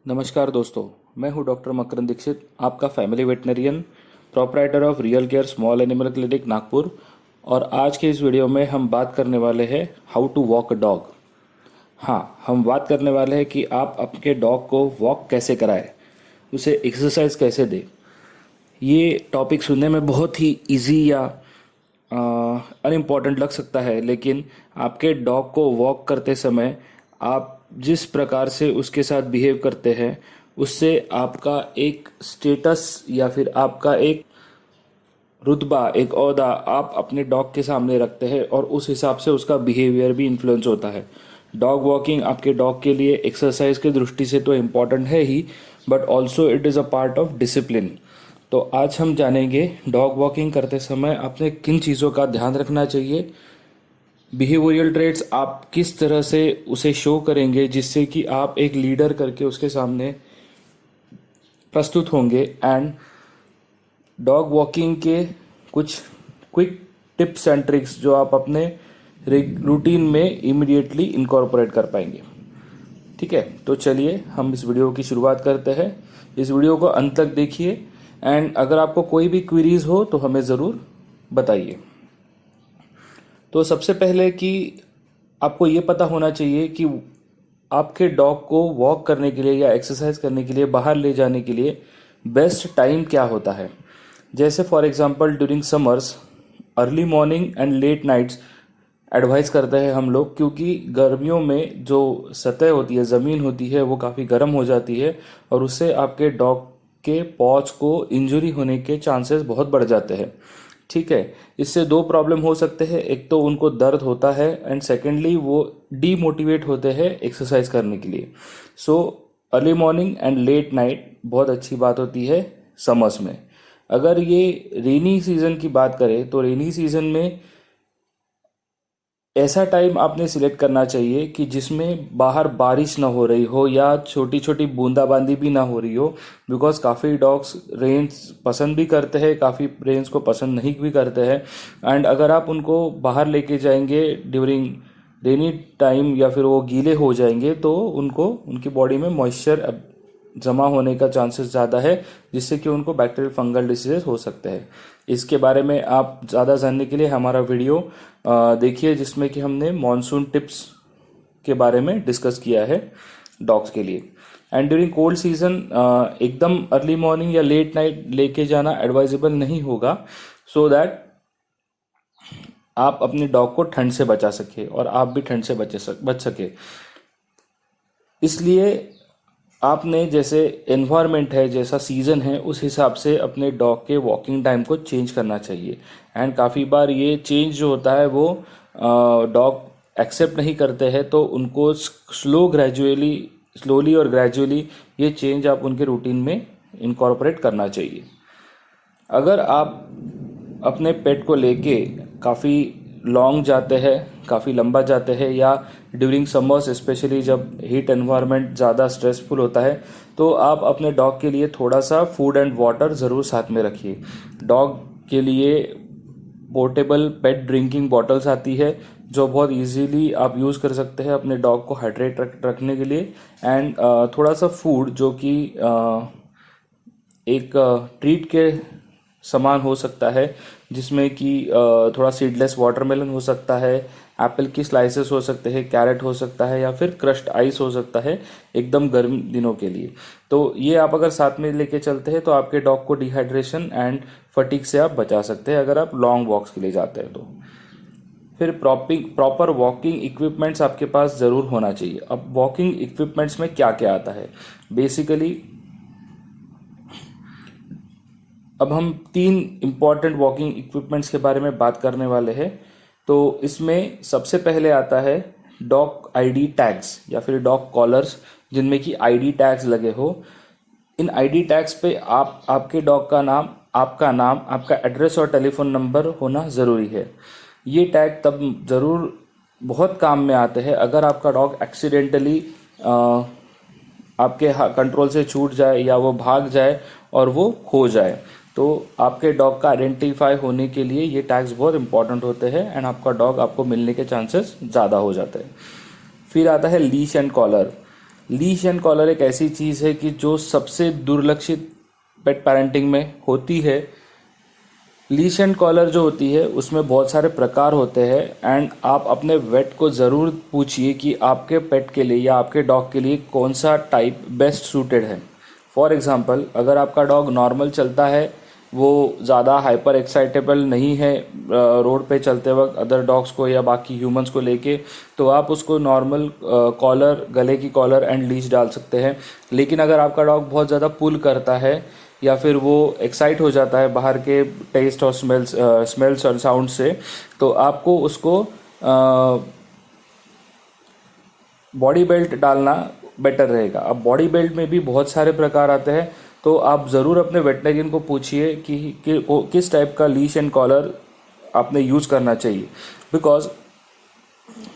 नमस्कार दोस्तों, मैं हूं डॉक्टर मकरंद दीक्षित, आपका family veterinarian, proprietor of real care small animal clinic Nagpur. और आज के इस वीडियो में हम बात करने वाले हैं how to walk a dog. हाँ, हम बात करने वाले हैं कि आप अपने डॉग को वॉक कैसे कराएं, उसे एक्सरसाइज कैसे दें। ये टॉपिक सुनने में बहुत ही इजी या अनइम्पॉर्टेंट लग सकता है, लेकिन आपके डॉग को वॉक करते समय आप जिस प्रकार से उसके साथ बिहेव करते हैं, उससे आपका एक स्टेटस या फिर आपका एक रुतबा, एक ओहदा आप अपने डॉग के सामने रखते हैं और उस हिसाब से उसका बिहेवियर भी इन्फ्लुएंस होता है। डॉग वॉकिंग आपके डॉग के लिए एक्सरसाइज की दृष्टि से तो इम्पॉर्टेंट है ही, but also it is a part of discipline. तो आज हम जानेंगे डॉग वॉकिंग करते समय आपने किन चीज़ों का ध्यान रखना चाहिए, बिहेवियरल ट्रेट्स आप किस तरह से उसे शो करेंगे जिससे कि आप एक लीडर करके उसके सामने प्रस्तुत होंगे, एंड डॉग वॉकिंग के कुछ क्विक टिप्स एंड ट्रिक्स जो आप अपने रूटीन में इमिडिएटली इनकॉर्पोरेट कर पाएंगे। ठीक है, तो चलिए हम इस वीडियो की शुरुआत करते हैं। इस वीडियो को अंत तक देखिए, एंड अगर आपको कोई भी क्वेरीज हो तो हमें ज़रूर बताइए। तो सबसे पहले कि आपको ये पता होना चाहिए कि आपके डॉग को वॉक करने के लिए या एक्सरसाइज करने के लिए बाहर ले जाने के लिए बेस्ट टाइम क्या होता है। जैसे for example during summers, early morning and late nights advise करते हैं हम लोग, क्योंकि गर्मियों में जो सतह होती है, ज़मीन होती है, वो काफ़ी गर्म हो जाती है और उससे आपके डॉग के पॉच को इंजरी होने के चांसेस बहुत बढ़ जाते हैं। ठीक है, इससे दो प्रॉब्लम हो सकते हैं, एक तो उनको दर्द होता है एंड सेकेंडली वो डीमोटिवेट होते हैं एक्सरसाइज करने के लिए। So early morning and late night बहुत अच्छी बात होती है समर्स में। अगर ये रेनी सीजन की बात करें तो रेनी सीजन में ऐसा टाइम आपने सिलेक्ट करना चाहिए कि जिसमें बाहर बारिश ना हो रही हो या छोटी छोटी बूंदाबांदी भी ना हो रही हो, बिकॉज काफ़ी डॉग्स रेन्स पसंद भी करते हैं, काफ़ी रेन्स को पसंद नहीं भी करते हैं। एंड अगर आप उनको बाहर लेके जाएंगे ड्यूरिंग रेनी टाइम या फिर वो गीले हो जाएंगे तो उनको उनकी बॉडी में मॉइस्चर जमा होने का चांसेस ज़्यादा है, जिससे कि उनको बैक्टीरियल फंगल डिसीजेस हो सकते हैं। इसके बारे में आप ज़्यादा जानने के लिए हमारा वीडियो देखिए, जिसमें कि हमने मॉनसून टिप्स के बारे में डिस्कस किया है डॉग्स के लिए। एंड ड्यूरिंग कोल्ड सीजन एकदम अर्ली मॉर्निंग या लेट नाइट लेके जाना एडवाइजेबल नहीं होगा, सो दैट आप अपने डॉग को ठंड से बचा सके और आप भी ठंड से बच सके। इसलिए आपने जैसे एनवायरनमेंट है, जैसा सीज़न है, उस हिसाब से अपने डॉग के वॉकिंग टाइम को चेंज करना चाहिए। एंड काफ़ी बार ये चेंज जो होता है वो डॉग एक्सेप्ट नहीं करते हैं, तो उनको स्लोली और ग्रेजुअली ये चेंज आप उनके रूटीन में इनकॉर्पोरेट करना चाहिए। अगर आप अपने पेट को लेके काफ़ी लॉन्ग जाते हैं, काफ़ी लंबा जाते हैं, या ड्यूरिंग समर्स स्पेशली जब हीट एनवायरनमेंट ज़्यादा स्ट्रेसफुल होता है, तो आप अपने डॉग के लिए थोड़ा सा फूड एंड वाटर ज़रूर साथ में रखिए। डॉग के लिए पोर्टेबल पेट ड्रिंकिंग बॉटल्स आती है जो बहुत इजीली आप यूज़ कर सकते हैं अपने डॉग को हाइड्रेट रखने के लिए। एंड थोड़ा सा फूड जो कि एक ट्रीट के समान हो सकता है, जिसमें कि थोड़ा सीडलेस वाटरमेलन हो सकता है, एप्पल की स्लाइसेस हो सकते हैं, कैरेट हो सकता है, या फिर क्रश्ड आइस हो सकता है एकदम गर्म दिनों के लिए। तो ये आप अगर साथ में लेके चलते हैं तो आपके डॉग को डिहाइड्रेशन एंड फटीग से आप बचा सकते हैं अगर आप लॉन्ग वॉक्स के लिए जाते हैं तो। फिर प्रॉपर वॉकिंग इक्विपमेंट्स आपके पास ज़रूर होना चाहिए। अब वॉकिंग इक्विपमेंट्स में क्या क्या आता है बेसिकली, अब हम 3 इम्पॉर्टेंट वॉकिंग इक्विपमेंट्स के बारे में बात करने वाले हैं। तो इसमें सबसे पहले आता है डॉग आईडी टैग्स या फिर डॉग कॉलर्स, जिनमें कि आईडी टैग्स लगे हो। इन आईडी टैग्स पे आपके डॉग का नाम, आपका एड्रेस और टेलीफोन नंबर होना ज़रूरी है। ये टैग तब ज़रूर बहुत काम में आते हैं अगर आपका डॉग एक्सीडेंटली आपके कंट्रोल से छूट जाए या वो भाग जाए और वो खो जाए, तो आपके डॉग का आइडेंटिफाई होने के लिए ये टैग्स बहुत इंपॉर्टेंट होते हैं एंड आपका डॉग आपको मिलने के चांसेस ज़्यादा हो जाते हैं। फिर आता है leash and collar. Leash and collar एक ऐसी चीज़ है कि जो सबसे दुर्लक्षित पेट पेरेंटिंग में होती है। लीश एंड कॉलर जो होती है उसमें बहुत सारे प्रकार होते हैं, एंड आप अपने वेट को ज़रूर पूछिए कि आपके पेट के लिए या आपके डॉग के लिए कौन सा टाइप बेस्ट सूटेड है। फॉर एग्ज़ाम्पल, अगर आपका डॉग नॉर्मल चलता है, वो ज़्यादा हाइपर एक्साइटेबल नहीं है रोड पे चलते वक्त अदर डॉग्स को या बाकी ह्यूमंस को लेके, तो आप उसको नॉर्मल कॉलर, गले की कॉलर एंड लीश डाल सकते हैं। लेकिन अगर आपका डॉग बहुत ज़्यादा पुल करता है या फिर वो एक्साइट हो जाता है बाहर के टेस्ट और स्मेल्स और साउंड से, तो आपको उसको बॉडी बेल्ट डालना बेटर रहेगा। अब बॉडी बेल्ट में भी बहुत सारे प्रकार आते हैं, तो आप ज़रूर अपने वेटनरियन को पूछिए कि किस टाइप का लीश एंड कॉलर आपने यूज़ करना चाहिए। Because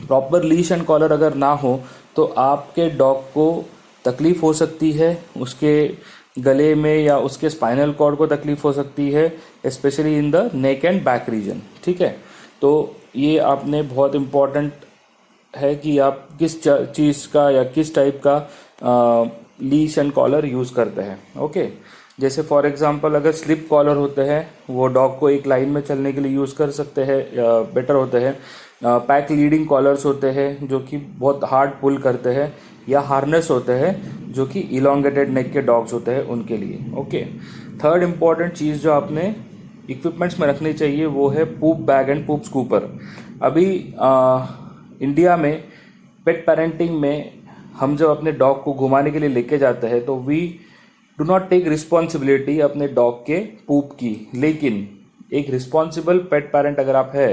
proper leash and collar अगर ना हो तो आपके डॉग को तकलीफ़ हो सकती है, उसके गले में या उसके स्पाइनल कॉर्ड को तकलीफ़ हो सकती है, specially in the neck and back region. ठीक है, तो ये आपने बहुत इम्पॉर्टेंट है कि आप किस चीज़ का या किस टाइप का लीश एंड कॉलर यूज़ करते हैं। ओके, जैसे फॉर एग्जांपल अगर स्लिप कॉलर होते हैं वो डॉग को एक लाइन में चलने के लिए यूज़ कर सकते हैं, बेटर होते हैं। पैक लीडिंग कॉलर्स होते हैं जो कि बहुत हार्ड पुल करते हैं, या हार्नेस होते हैं जो कि इलोंगेटेड नेक के डॉग्स होते हैं उनके लिए। ओके, थर्ड इम्पॉर्टेंट चीज़ जो आपने इक्विपमेंट्स में रखनी चाहिए वो है पूप बैग एंड पूप स्कूपर। अभी इंडिया में पेट पेरेंटिंग में हम जब अपने डॉग को घुमाने के लिए लेके जाते हैं तो we do not take responsibility अपने डॉग के पूप की। लेकिन एक रिस्पॉन्सिबल पेट पेरेंट अगर आप है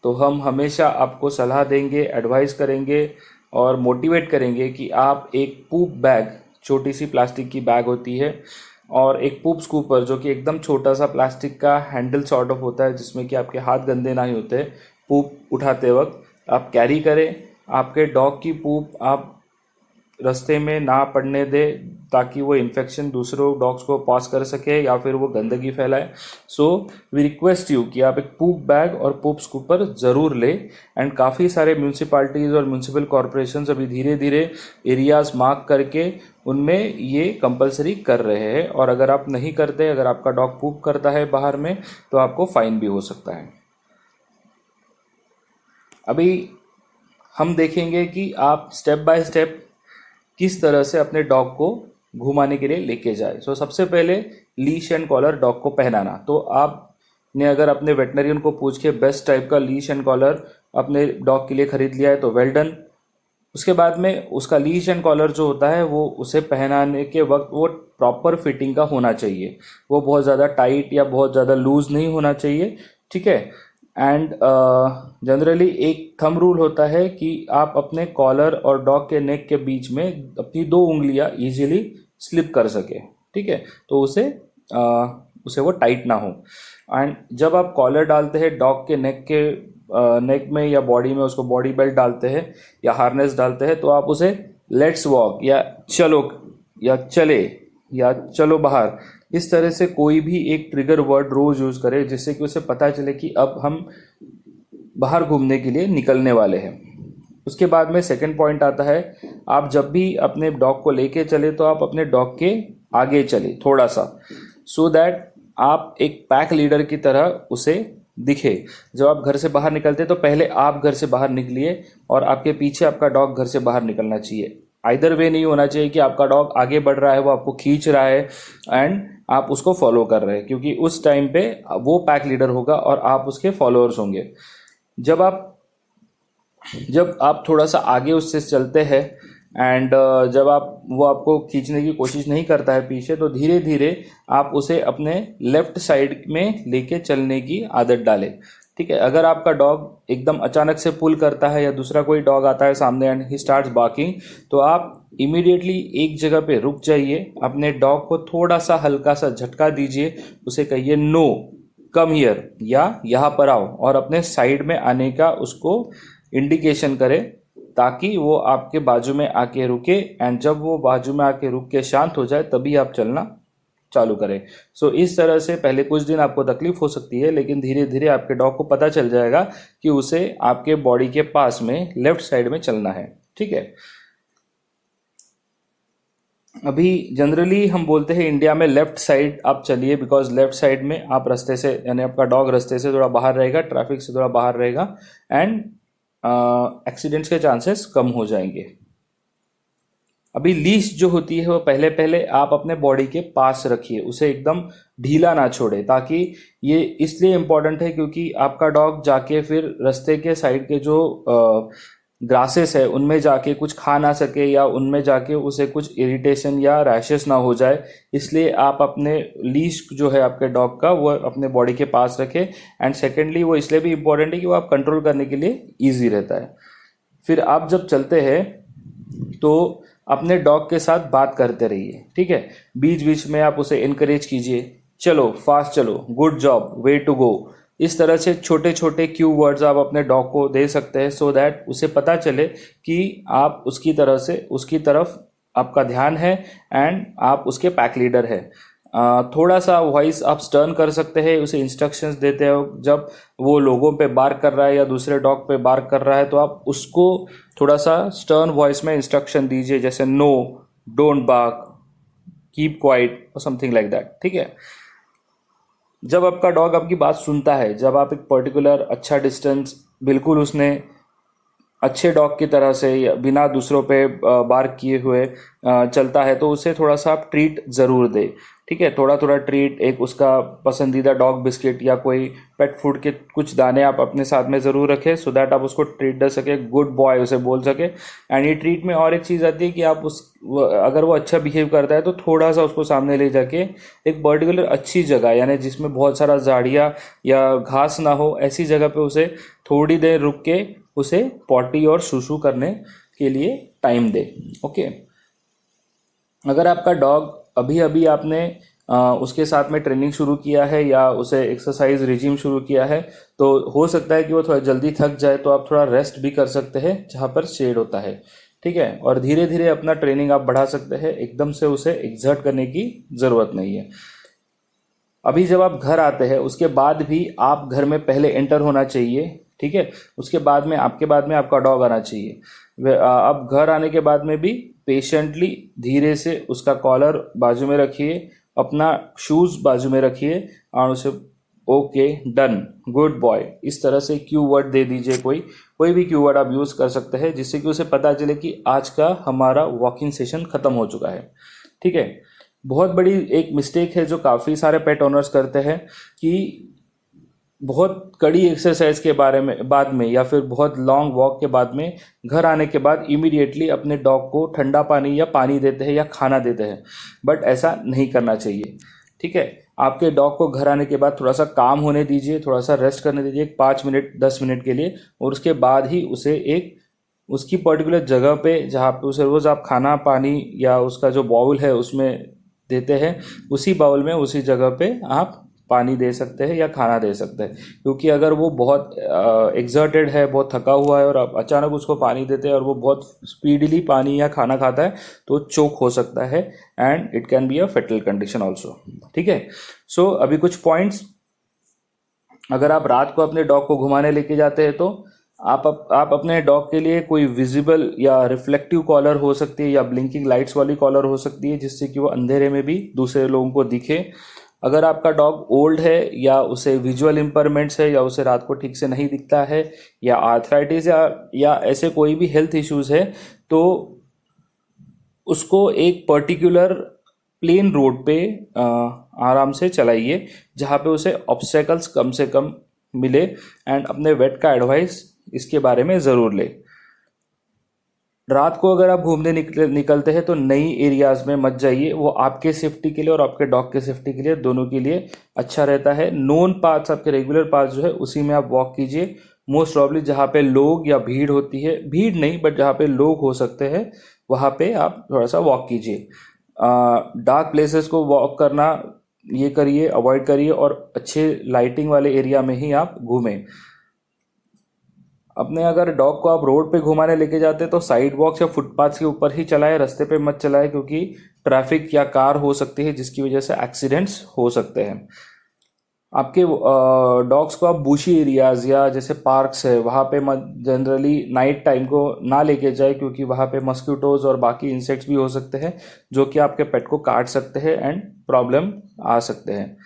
तो हम हमेशा आपको सलाह देंगे, एडवाइस करेंगे और मोटिवेट करेंगे कि आप एक पूप बैग, छोटी सी प्लास्टिक की बैग होती है, और एक पूप स्कूपर जो कि एकदम छोटा सा प्लास्टिक का हैंडल सॉर्ट ऑफ होता है जिसमें कि आपके हाथ गंदे ना ही होते पूप उठाते वक्त, आप कैरी करें। आपके डॉग की पूप आप रास्ते में ना पड़ने दे ताकि वो इन्फेक्शन दूसरों डॉग्स को पास कर सके या फिर वो गंदगी फैलाए। सो वी रिक्वेस्ट यू कि आप एक पूप बैग और पूप स्कूपर ज़रूर लें। एंड काफ़ी सारे म्यूनसिपालिटीज़ और म्यूनसिपल कॉरपोरेशंस अभी धीरे धीरे एरियाज मार्क करके उनमें ये कंपलसरी कर रहे हैं, और अगर आप नहीं करते, अगर आपका डॉग पूप करता है बाहर में, तो आपको फाइन भी हो सकता है। अभी हम देखेंगे कि आप स्टेप बाय स्टेप किस तरह से अपने डॉग को घुमाने के लिए लेके जाए। सो सबसे पहले लीश एंड कॉलर डॉग को पहनाना। तो आपने अगर अपने वेटनरियन को पूछ के बेस्ट टाइप का लीश एंड कॉलर अपने डॉग के लिए खरीद लिया है तो वेल डन। उसके बाद में उसका लीश एंड कॉलर जो होता है वो उसे पहनाने के वक्त वो प्रॉपर फिटिंग का होना चाहिए, वो बहुत ज़्यादा टाइट या बहुत ज़्यादा लूज नहीं होना चाहिए। ठीक है, एंड जनरली एक थंब रूल होता है कि आप अपने कॉलर और डॉग के नेक के बीच में अपनी 2 उंगलियां इजीली स्लिप कर सके। ठीक है, तो उसे वो टाइट ना हो। एंड जब आप कॉलर डालते हैं डॉग के नेक में या बॉडी में, उसको बॉडी बेल्ट डालते हैं या हार्नेस डालते हैं, तो आप उसे लेट्स वॉक या चलो या चले या चलो बाहर, इस तरह से कोई भी एक ट्रिगर वर्ड रोज यूज करें जिससे कि उसे पता चले कि अब हम बाहर घूमने के लिए निकलने वाले हैं। उसके बाद में सेकंड पॉइंट आता है, आप जब भी अपने डॉग को लेके चले तो आप अपने डॉग के आगे चले थोड़ा सा, सो दैट आप एक पैक लीडर की तरह उसे दिखे। जब आप घर से बाहर निकलते तो पहले आप घर से बाहर निकलिए और आपके पीछे आपका डॉग घर से बाहर निकलना चाहिए। आइदर वे नहीं होना चाहिए कि आपका डॉग आगे बढ़ रहा है, वो आपको खींच रहा है एंड आप उसको फॉलो कर रहे हैं, क्योंकि उस टाइम पे वो पैक लीडर होगा और आप उसके फॉलोअर्स होंगे। जब आप थोड़ा सा आगे उससे चलते हैं एंड जब वो आपको खींचने की कोशिश नहीं करता है पीछे, तो धीरे धीरे आप उसे अपने लेफ्ट साइड में लेके चलने की आदत डालें। ठीक है, अगर आपका डॉग एकदम अचानक से पुल करता है या दूसरा कोई डॉग आता है सामने एंड ही स्टार्ट्स बार्किंग, तो आप इमीडिएटली एक जगह पे रुक जाइए, अपने डॉग को थोड़ा सा हल्का सा झटका दीजिए, उसे कहिए नो कम हियर या यहाँ पर आओ, और अपने साइड में आने का उसको इंडिकेशन करें ताकि वो आपके बाजू में आके रुके। एंड जब वो बाजू में आके रुक के शांत हो जाए तभी आप चलना चालू करें। सो इस तरह से पहले कुछ दिन आपको तकलीफ हो सकती है, लेकिन धीरे धीरे आपके डॉग को पता चल जाएगा कि उसे आपके बॉडी के पास में लेफ्ट साइड में चलना है। ठीक है, अभी जनरली हम बोलते हैं इंडिया में लेफ्ट साइड आप चलिए, बिकॉज लेफ्ट साइड में आप रास्ते से, यानी आपका डॉग रास्ते से थोड़ा बाहर रहेगा, ट्रैफिक से थोड़ा बाहर रहेगा, एंड एक्सीडेंट्स के चांसेस कम हो जाएंगे। अभी लीश जो होती है वो पहले पहले आप अपने बॉडी के पास रखिए, उसे एकदम ढीला ना छोड़े, ताकि ये इसलिए इम्पोर्टेंट है क्योंकि आपका डॉग जाके फिर रास्ते के साइड के जो ग्रासेस है उनमें जाके कुछ खा ना सके, या उनमें जाके उसे कुछ इरिटेशन या रैशेस ना हो जाए। इसलिए आप अपने लीश जो है आपके डॉग का वो अपने बॉडी के पास रखें। एंड सेकेंडली वो इसलिए भी इम्पोर्टेंट है कि वो आप कंट्रोल करने के लिए ईजी रहता है। फिर आप जब चलते हैं तो अपने डॉग के साथ बात करते रहिए, ठीक है। बीच बीच में आप उसे इनकरेज कीजिए, चलो फास्ट चलो, good job, way to go. इस तरह से छोटे छोटे क्यू वर्ड्स आप अपने डॉग को दे सकते हैं, सो दैट उसे पता चले कि आप उसकी तरफ आपका ध्यान है एंड आप उसके पैक लीडर है। थोड़ा सा वॉइस आप स्टर्न कर सकते हैं, उसे इंस्ट्रक्शंस देते हो। जब वो लोगों पे बार्क कर रहा है या दूसरे डॉग पे बार्क कर रहा है तो आप उसको थोड़ा सा स्टर्न वॉइस में इंस्ट्रक्शन दीजिए, जैसे no, don't bark, keep quiet और समथिंग लाइक दैट, ठीक है। जब आपका डॉग आपकी बात सुनता है, जब आप एक पर्टिकुलर अच्छा डिस्टेंस बिल्कुल उसने अच्छे डॉग की तरह से या बिना दूसरों पे बार्क किए हुए चलता है, तो उसे थोड़ा सा आप ट्रीट ज़रूर दे, ठीक है। थोड़ा थोड़ा ट्रीट, एक उसका पसंदीदा डॉग बिस्किट या कोई पेट फूड के कुछ दाने आप अपने साथ में ज़रूर रखें, सो दैट आप उसको ट्रीट दे सके, गुड बॉय उसे बोल सके। एंड ये ट्रीट में और एक चीज़ आती है कि आप अगर वो अच्छा बिहेव करता है तो थोड़ा सा उसको सामने ले जाके एक पर्टिकुलर अच्छी जगह, यानी जिसमें बहुत सारा झाड़ियाँ या घास ना हो, ऐसी जगह पे उसे थोड़ी देर रुक के उसे पॉटी और सुसु करने के लिए टाइम दे, ओके। अगर आपका डॉग अभी अभी आपने उसके साथ में ट्रेनिंग शुरू किया है या उसे एक्सरसाइज रिजीम शुरू किया है, तो हो सकता है कि वो थोड़ा जल्दी थक जाए, तो आप थोड़ा रेस्ट भी कर सकते हैं जहाँ पर शेड होता है, ठीक है। और धीरे धीरे अपना ट्रेनिंग आप बढ़ा सकते हैं, एकदम से उसे एक्सर्ट करने की ज़रूरत नहीं है। अभी जब आप घर आते हैं उसके बाद भी आप घर में पहले एंटर होना चाहिए, ठीक है। उसके बाद में आपका डॉग आना चाहिए। अब घर आने के बाद में भी पेशेंटली धीरे से उसका कॉलर बाजू में रखिए, अपना शूज़ बाजू में रखिए और उसे ओके, डन, गुड बॉय, इस तरह से क्यू वर्ड दे दीजिए। कोई भी क्यू वर्ड आप यूज़ कर सकते हैं जिससे कि उसे पता चले कि आज का हमारा वॉकिंग सेशन ख़त्म हो चुका है, ठीक है। बहुत बड़ी एक मिस्टेक है जो काफ़ी सारे पेट ओनर्स करते हैं कि बहुत कड़ी एक्सरसाइज के बाद में या फिर बहुत लॉन्ग वॉक के बाद में घर आने के बाद इमीडिएटली अपने डॉग को ठंडा पानी या पानी देते हैं या खाना देते हैं, बट ऐसा नहीं करना चाहिए, ठीक है। आपके डॉग को घर आने के बाद थोड़ा सा काम होने दीजिए, थोड़ा सा रेस्ट करने दीजिए, 5 मिनट 10 मिनट के लिए, और उसके बाद ही उसे एक उसकी पर्टिकुलर जगह पे जहाँ पे उसे रोज़ आप खाना पानी या उसका जो बाउल है उसमें देते हैं, उसी बाउल में उसी जगह पे आप पानी दे सकते हैं या खाना दे सकते हैं। क्योंकि अगर वो बहुत एग्जर्टेड है, बहुत थका हुआ है, और आप अचानक उसको पानी देते हैं और वो बहुत स्पीडली पानी या खाना खाता है, तो चोक हो सकता है and it can be a fatal condition also, ठीक है। सो अभी कुछ पॉइंट्स, अगर आप रात को अपने डॉग को घुमाने लेके जाते हैं तो आप अपने डॉग के लिए कोई विजिबल या रिफ्लेक्टिव कॉलर हो सकती है या ब्लिंकिंग लाइट्स वाली कॉलर हो सकती है, जिससे कि वो अंधेरे में भी दूसरे लोगों को दिखे। अगर आपका डॉग ओल्ड है या उसे विजुअल इम्पेयरमेंट्स है या उसे रात को ठीक से नहीं दिखता है या आर्थराइटिस या ऐसे कोई भी हेल्थ इश्यूज है, तो उसको एक पर्टिकुलर प्लेन रोड पे आराम से चलाइए जहाँ पे उसे ऑब्स्टेकल्स कम से कम मिले, एंड अपने वेट का एडवाइस इसके बारे में ज़रूर ले। रात को अगर आप घूमने निकलते हैं तो नई एरियाज में मत जाइए, वो आपके सेफ्टी के लिए और आपके डॉग के सेफ्टी के लिए, दोनों के लिए अच्छा रहता है। नोन पाथ्स, आपके रेगुलर पाथ्स जो है उसी में आप वॉक कीजिए। मोस्ट प्रॉब्ली जहाँ पे लोग या भीड़ होती है, भीड़ नहीं बट जहाँ पे लोग हो सकते हैं, वहाँ पे आप थोड़ा सा वॉक कीजिए। डार्क प्लेसेस को वॉक करना ये करिए, अवॉइड करिए, और अच्छे लाइटिंग वाले एरिया में ही आप घूमें। अपने अगर डॉग को आप रोड पे घुमाने लेके जाते हैं तो साइड वॉक्स या फुटपाथ के ऊपर ही चलाएं, रास्ते पे मत चलाएं, क्योंकि ट्रैफिक या कार हो सकती है जिसकी वजह से एक्सीडेंट्स हो सकते हैं। आपके डॉग्स को आप बुशी एरियाज या जैसे पार्क्स है वहाँ पे जनरली नाइट टाइम को ना लेके जाए, क्योंकि वहाँ पे मस्किटोज और बाकी इंसेक्ट्स भी हो सकते हैं जो कि आपके पेट को काट सकते हैं एंड प्रॉब्लम आ सकते हैं।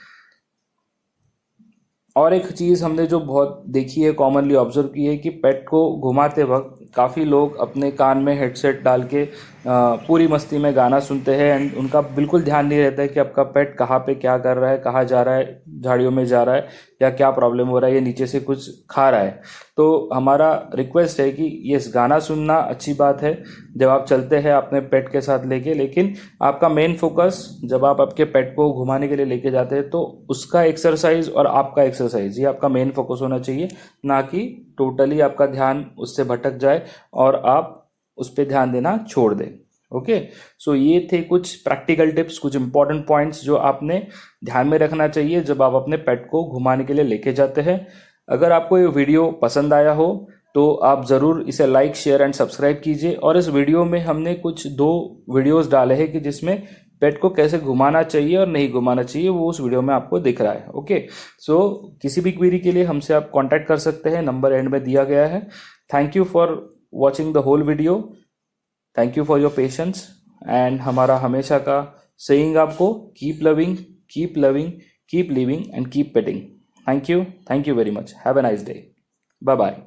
और एक चीज़ हमने जो बहुत देखी है, कॉमनली ऑब्जर्व की है, कि पेट को घुमाते वक्त काफ़ी लोग अपने कान में हेडसेट डाल के पूरी मस्ती में गाना सुनते हैं एंड उनका बिल्कुल ध्यान नहीं रहता है कि आपका पेट कहाँ पे क्या कर रहा है, कहाँ जा रहा है, झाड़ियों में जा रहा है या क्या प्रॉब्लम हो रहा है, या नीचे से कुछ खा रहा है। तो हमारा रिक्वेस्ट है कि ये गाना सुनना अच्छी बात है जब आप चलते हैं अपने पेट के साथ लेके, लेकिन आपका मेन फोकस जब आप आपके पेट को घुमाने के लिए लेके जाते हैं तो उसका एक्सरसाइज और आपका एक्सरसाइज, ये आपका मेन फोकस होना चाहिए, ना कि टोटली आपका ध्यान उससे भटक जाए और आप उस पर ध्यान देना छोड़ दें। ओके, सो ये थे कुछ प्रैक्टिकल टिप्स, कुछ इंपॉर्टेंट पॉइंट्स जो आपने ध्यान में रखना चाहिए जब आप अपने पेट को घुमाने के लिए लेके जाते हैं। अगर आपको ये वीडियो पसंद आया हो तो आप ज़रूर इसे लाइक, शेयर एंड सब्सक्राइब कीजिए। और इस वीडियो में हमने कुछ 2 वीडियोस डाले हैं कि जिसमें पेट को कैसे घुमाना चाहिए और नहीं घुमाना चाहिए, वो उस वीडियो में आपको दिख रहा है। ओके, सो किसी भी क्वेरी के लिए हमसे आप कांटेक्ट कर सकते हैं, नंबर एंड में दिया गया है। Thank you for watching the whole video, thank you for your patience and हमारा हमेशा का सेइंग आपको, keep loving, keep loving, keep living and keep petting. Thank you very much, have a nice day, bye bye.